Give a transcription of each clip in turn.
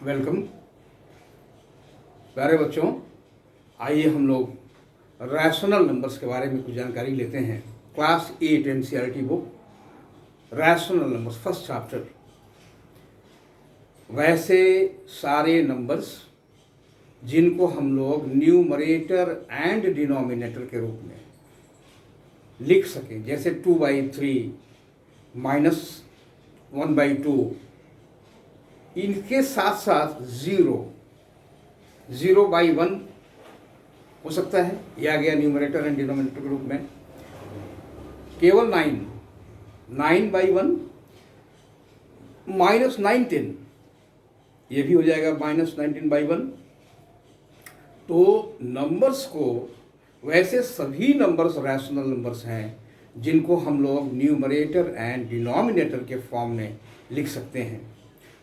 Welcome प्यारे बच्चों। आइए हम लोग रैशनल नंबर्स के बारे में कुछ जानकारी लेते हैं। Class 8 NCERT book rational numbers first chapter. वैसे सारे नंबर्स जिनको हम लोग न्यूमरेटर एंड डिनोमिनेटर के रूप में लिख सकें, जैसे 2/3 -1/2, इनके साथ साथ 0/1 हो सकता है, यह आ गया न्यूमरेटर एंड डिनोमिनेटर के रूप में। केवल 9/1 -19, ये भी हो जाएगा -19/1। तो नंबर्स को, वैसे सभी नंबर्स रैशनल नंबर्स हैं जिनको हम लोग न्यूमरेटर एंड डिनोमिनेटर के फॉर्म में लिख सकते हैं।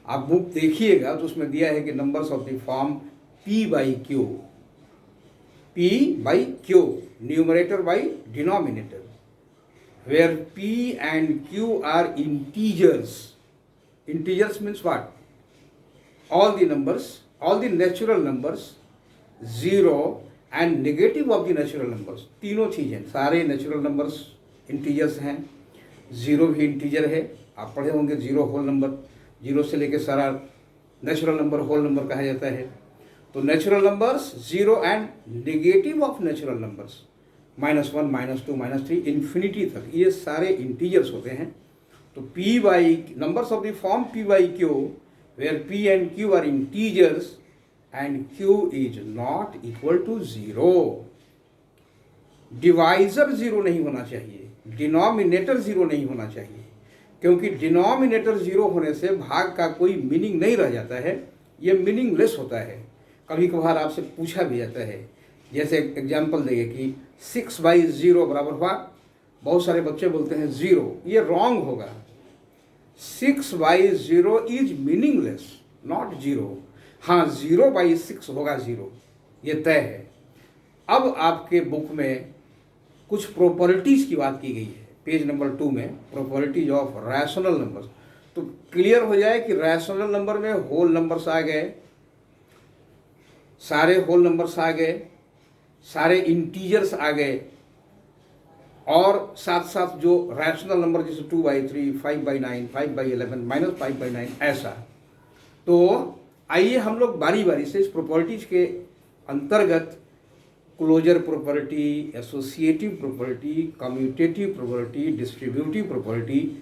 आप बुक देखिएगा तो उसमें दिया है कि numbers of the form P/Q, numerator by denominator, where P and Q are integers. Integers means what? All the numbers, all the natural numbers, zero and negative of the natural numbers, तीनों चीज़ें, सारे natural numbers integers हैं। Zero भी integer है, आप पढ़े होंगे zero whole number, zero से लेके सारा नेचुरल नंबर होल नंबर कहा जाता है। तो natural numbers zero and negative of natural numbers -1, -2, -3 infinity तक, ये सारे इंटीजर्स होते हैं। तो numbers of the form P/Q where P and Q are integers and Q is not equal to 0। Divisor 0 नहीं होना चाहिए, डिनोमिनेटर 0 नहीं होना चाहिए, क्योंकि डिनोमिनेटर 0 होने से भाग का कोई मीनिंग नहीं रह जाता है, ये मीनिंगलेस होता है। कभी कभार आपसे पूछा भी जाता है, जैसे एग्जाम्पल देंगे कि 6/0 बराबर हुआ, बहुत सारे बच्चे बोलते हैं 0, ये रॉन्ग होगा। 6/0 इज मीनिंगलेस, नॉट 0। हाँ, 0/6 होगा 0, ये तय है। अब आपके बुक में कुछ प्रॉपर्टीज़ की बात की गई है, पेज नंबर 2 में, प्रॉपर्टीज ऑफ रैशनल नंबर्स। तो क्लियर हो जाए कि रैशनल नंबर में होल नंबर्स आ गए, सारे होल नंबर्स आ गए, सारे इंटीजर्स आ गए, और साथ साथ जो रैशनल नंबर जैसे 2/3, 5/9, 5/11, -5/9, ऐसा। तो आइए हम लोग बारी बारी से इस प्रॉपर्टीज के अंतर्गत closure property, associative property, commutative property, distributive property,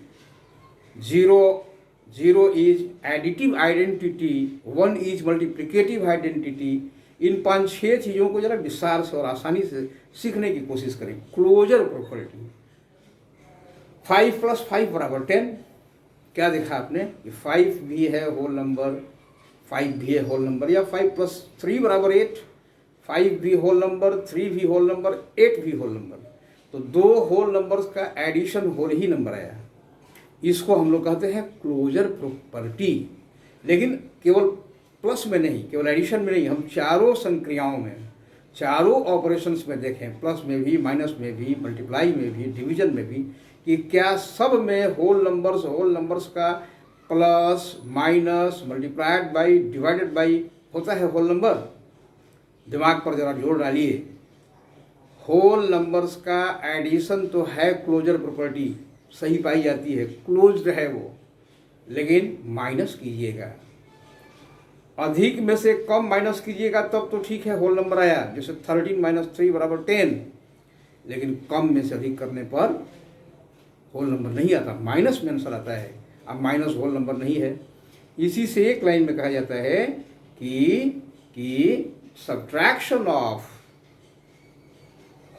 zero is additive identity, 1 is multiplicative identity, इन 5-6 चीज़ों को जरा विस्तार से और आसानी से सीखने की कोशिश करें। Closure property, 5 + 5 = 10। क्या देखा आपने? 5 भी है होल नंबर, 5 भी है होल नंबर, या 5 + 3 = 8, 5 भी होल नंबर, 3 भी होल नंबर, 8 भी होल नंबर। तो 2 होल नंबर्स का एडिशन होल ही नंबर आया, इसको हम लोग कहते हैं क्लोजर प्रॉपर्टी। लेकिन केवल प्लस में नहीं, केवल एडिशन में नहीं, हम चारों संक्रियाओं में, चारों ऑपरेशंस में देखें, प्लस में भी, माइनस में भी, मल्टीप्लाई में भी, डिवीजन में भी, कि क्या सब में होल नंबर्स का plus, minus, multiplied by, divided by होता है होल नंबर। दिमाग पर जरा जोर डालिए, होल नंबर्स का एडिशन तो है क्लोजर प्रॉपर्टी, सही पाई जाती है, क्लोज्ड है वो, लेकिन माइनस कीजिएगा, अधिक में से कम माइनस कीजिएगा तब तो ठीक है, होल नंबर आया, जैसे 13 - 3 = 10, लेकिन कम में से अधिक करने पर होल नंबर नहीं आता, माइनस में आंसर आता है। अब माइनस होल नंबर नहीं है, इसी से एक लाइन में कहा जाता है कि subtraction of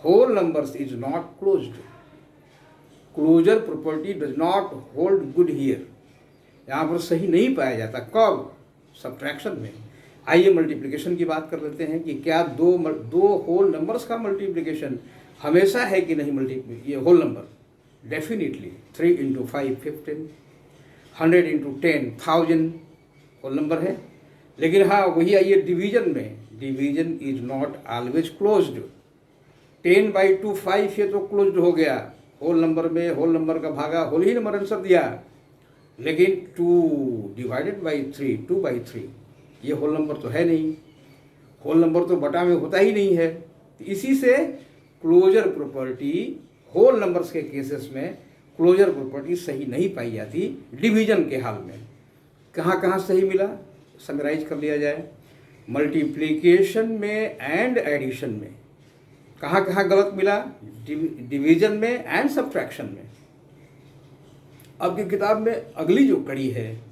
whole numbers is not closed. Closure property does not hold good here. यहाँ पर सही नहीं पाया जाता, कब? सब्ट्रैक्शन में। आइए मल्टीप्लिकेशन की बात कर लेते हैं कि क्या दो होल नंबर्स का मल्टीप्लिकेशन हमेशा है कि नहीं? ये whole number definitely 3 × 5 = 15, 100 × 10 1000 whole number है। लेकिन हाँ, वही आइए डिवीजन में, division is not always closed. 10/2 5, ये तो क्लोज्ड हो गया, होल नंबर में होल नंबर का भागा, होल ही नंबर आंसर दिया। लेकिन 2 ÷ 3 2/3, ये होल नंबर तो है नहीं, होल नंबर तो बटा में होता ही नहीं है। तो इसी से क्लोजर प्रॉपर्टी होल नंबर्स के केसेस में क्लोजर प्रॉपर्टी सही नहीं पाई जाती डिवीजन के हाल में। कहाँ कहाँ सही मिला, समराइज कर लिया जाए। मल्टीप्लिकेशन में एंड एडिशन में कहाँ कहाँ गलत मिला, डिवीजन में एंड सब्ट्रैक्शन में। अब की किताब में अगली जो कड़ी है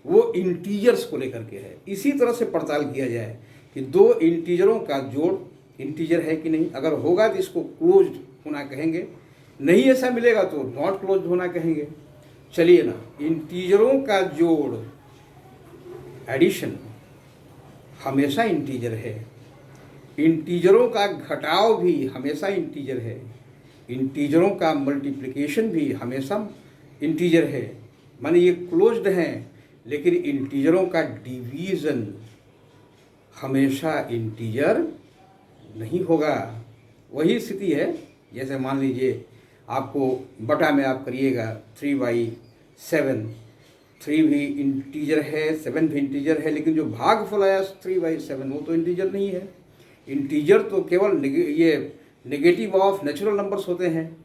वो इंटीजर्स को लेकर के है। इसी तरह से पड़ताल किया जाए कि दो इंटीजरों का जोड़ इंटीजर है कि नहीं, अगर होगा तो इसको क्लोज्ड होना कहेंगे, नहीं ऐसा मिलेगा तो नॉट क्लोज्ड होना कहेंगे। चलिए ना, इंटीजरों का जोड़ एडिशन हमेशा इंटीजर है, इंटीजरों का घटाव भी हमेशा इंटीजर है, इंटीजरों का मल्टीप्लिकेशन भी हमेशा इंटीजर है। माने ये क्लोज्ड हैं, लेकिन इंटीजरों का डिवीज़न हमेशा इंटीजर नहीं होगा। वही स्थिति है जैसे मान लीजिए आपको बटा में आप करिएगा 3/7, 3 भी इंटीजर है, 7 भी इंटीजर है, लेकिन जो भागफल आया 3/7 वो तो इंटीजर नहीं है। इंटीजर तो केवल ये नेगेटिव ऑफ नेचुरल नंबर्स होते हैं,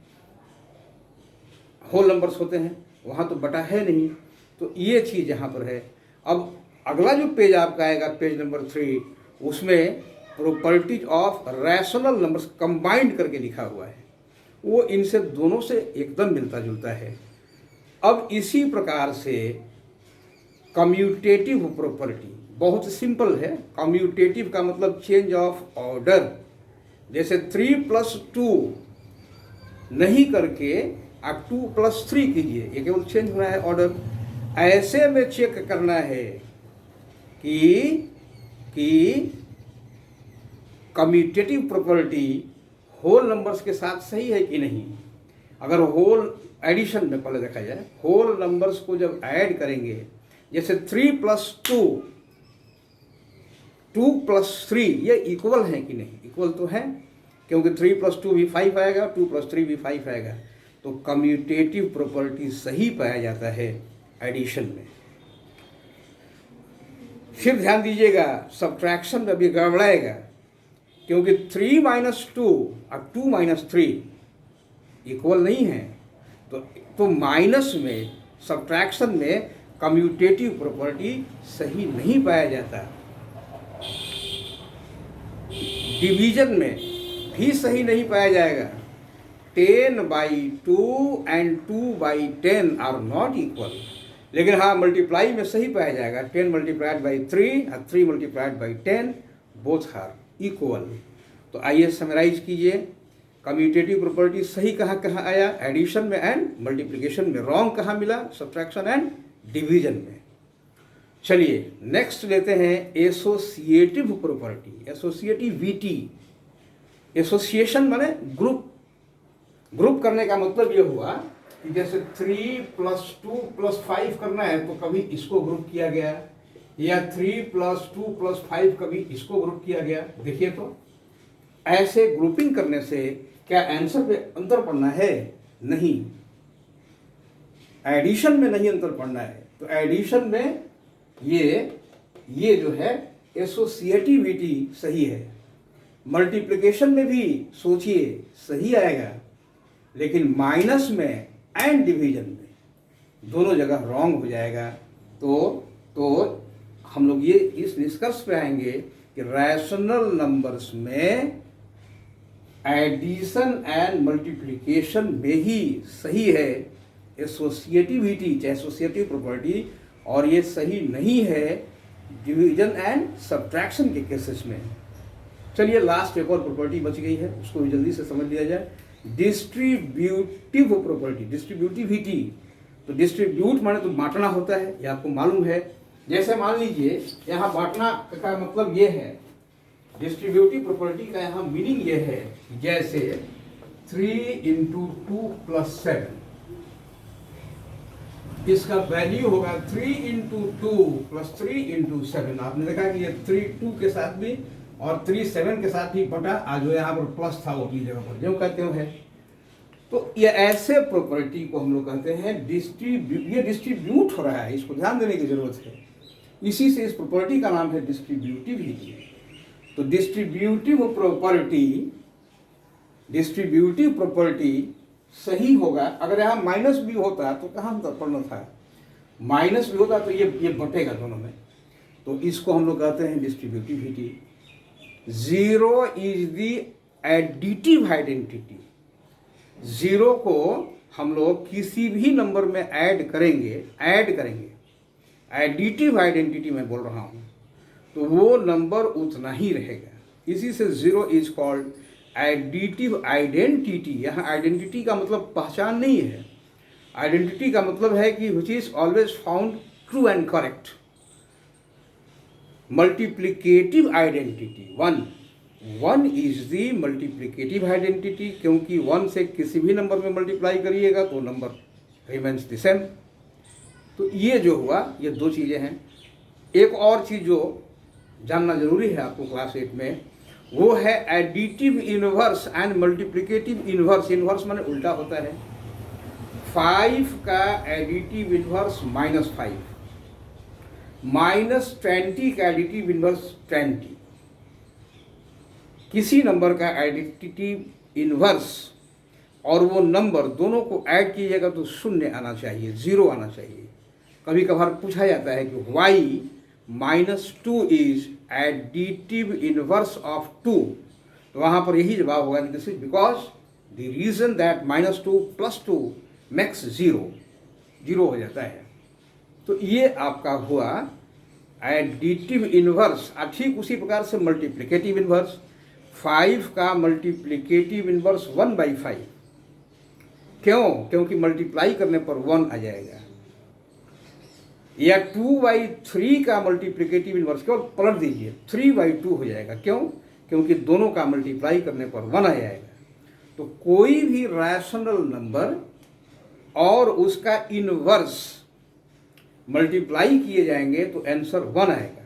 होल नंबर्स होते हैं, वहाँ तो बटा है नहीं। तो ये चीज़ यहाँ पर है। अब अगला जो पेज आपका आएगा, पेज नंबर 3, उसमें properties of rational numbers combined करके लिखा हुआ है, वो इनसे दोनों से एकदम मिलता जुलता है। अब इसी प्रकार से कम्यूटेटिव प्रॉपर्टी बहुत सिंपल है। कम्यूटेटिव का मतलब चेंज ऑफ ऑर्डर, जैसे 3+2 नहीं करके आप 2+3 कीजिए, ये केवल चेंज हो रहा है ऑर्डर। ऐसे में चेक करना है कि कम्यूटेटिव प्रॉपर्टी होल नंबर्स के साथ सही है कि नहीं। अगर होल एडिशन में पहले देखा जाए, होल नंबर्स को जब ऐड करेंगे, जैसे 3+2, 2+3 ये इक्वल है कि नहीं, इक्वल तो है, क्योंकि 3+2 भी 5 आएगा, 2+3 भी 5 आएगा। तो कम्यूटेटिव प्रॉपर्टी सही पाया जाता है एडिशन में। फिर ध्यान दीजिएगा, सब्ट्रैक्शन में भी गड़बड़ाएगा, क्योंकि 3-2 और 2-3 इक्वल नहीं है। तो माइनस में, सब्ट्रैक्शन में कम्यूटेटिव प्रॉपर्टी सही नहीं पाया जाता। डिवीजन में भी सही नहीं पाया जाएगा। 10/2 एंड 2/10 आर नॉट इक्वल, लेकिन हाँ मल्टीप्लाई में सही पाया जाएगा। 10 multiplied by 3 और 3 multiplied by 10 both are equal. तो आइए समराइज कीजिए, कम्यूटेटिव प्रॉपर्टी सही कहाँ कहाँ आया, एडिशन में एंड मल्टीप्लिकेशन में। रॉन्ग कहाँ मिला, सब्ट्रैक्शन एंड डिवीजन में। चलिए नेक्स्ट लेते हैं एसोसिएटिव प्रॉपर्टी, एसोसिएटिविटी। एसोसिएशन माने ग्रुप करने का मतलब ये हुआ कि जैसे 3+2+5 करना है तो कभी इसको ग्रुप किया गया, या 3+2+5 कभी इसको ग्रुप किया गया। देखिए तो ऐसे ग्रुपिंग करने से क्या आंसर पे अंतर पड़ना है, नहीं, एडिशन में नहीं अंतर पड़ना है। तो एडिशन में ये जो है एसोसिएटिविटी सही है। मल्टीप्लिकेशन में भी सोचिए सही आएगा, लेकिन माइनस में एंड डिवीजन में दोनों जगह रॉन्ग हो जाएगा। तो हम लोग ये इस निष्कर्ष पे आएंगे कि रैशनल नंबर्स में एडिशन एंड मल्टीप्लिकेशन में ही सही है एसोसिएटिविटी, एसोसिएटिव प्रॉपर्टी, और ये सही नहीं है डिवीजन एंड सब्ट्रैक्शन के केसेस में। चलिए लास्ट एक और प्रॉपर्टी बच गई है, उसको भी जल्दी से समझ लिया जाए। Distributive property, distributivity. तो डिस्ट्रीब्यूट माने तो बांटना होता है, ये आपको मालूम है। जैसे मान लीजिए यहाँ बांटना का मतलब ये है, डिस्ट्रीब्यूटिव प्रॉपर्टी का यहाँ मीनिंग ये है, जैसे 3 × 2+7, इसका वैल्यू होगा 3 × 2 + 3 × 7। आपने देखा कि ये 3 2 के साथ भी और 3 7 के साथ भी बटा, आज जो यहाँ पर प्लस था वो अपनी जगह पर जो कहते हो है। तो ये ऐसे प्रॉपर्टी को हम लोग कहते हैं ये डिस्ट्रीब्यूट हो रहा है, इसको ध्यान देने की जरूरत है। इसी से इस प्रॉपर्टी का नाम है डिस्ट्रीब्यूटिविटी। तो डिस्ट्रीब्यूटिव प्रॉपर्टी सही होगा। अगर यहाँ माइनस भी होता तो कहाँ पढ़ना था, माइनस भी होता तो ये बटेगा दोनों में, तो इसको हम लोग कहते हैं distributivity. Zero is the additive identity. Zero को हम लोग किसी भी नंबर में ऐड करेंगे, एडिटिव आइडेंटिटी मैं बोल रहा हूँ, तो वो नंबर उतना ही रहेगा। इसी से zero is called additive identity. यहाँ आइडेंटिटी का मतलब पहचान नहीं है, आइडेंटिटी का मतलब है कि which is always found true and correct. Multiplicative identity one is the multiplicative identity, क्योंकि वन से किसी भी नंबर में मल्टीप्लाई करिएगा तो नंबर रिमेन्स द सेम। तो ये जो हुआ, ये दो चीज़ें हैं। एक और चीज़ जो जानना जरूरी है आपको क्लास 8 में, वो है additive inverse and multiplicative inverse. Inverse माने उल्टा होता है। 5 का एडिटिव इनवर्स -5, -20 का एडिटिव इनवर्स 20। किसी नंबर का एडिटिव इनवर्स और वो नंबर दोनों को ऐड कीजिएगा तो शून्य आना चाहिए, जीरो आना चाहिए। कभी कभार पूछा जाता है कि why -2 is additive inverse of 2, तो वहाँ पर यही जवाब होगा कि this is because the reason that -2 + 2 makes 0 हो जाता है। तो ये आपका हुआ एडिटिव इनवर्स। ठीक उसी प्रकार से मल्टीप्लिकेटिव इनवर्स, 5 का मल्टीप्लिकेटिव इनवर्स 1/5। क्यों? क्योंकि मल्टीप्लाई करने पर 1 आ जाएगा। या 2/3 का मल्टीप्लिकेटिव इनवर्स केवल पलट दीजिए, 3/2 हो जाएगा। क्यों? क्योंकि दोनों का मल्टीप्लाई करने पर 1 आ जाएगा। तो कोई भी रैशनल नंबर और उसका इनवर्स मल्टीप्लाई किए जाएंगे तो आंसर 1 आएगा।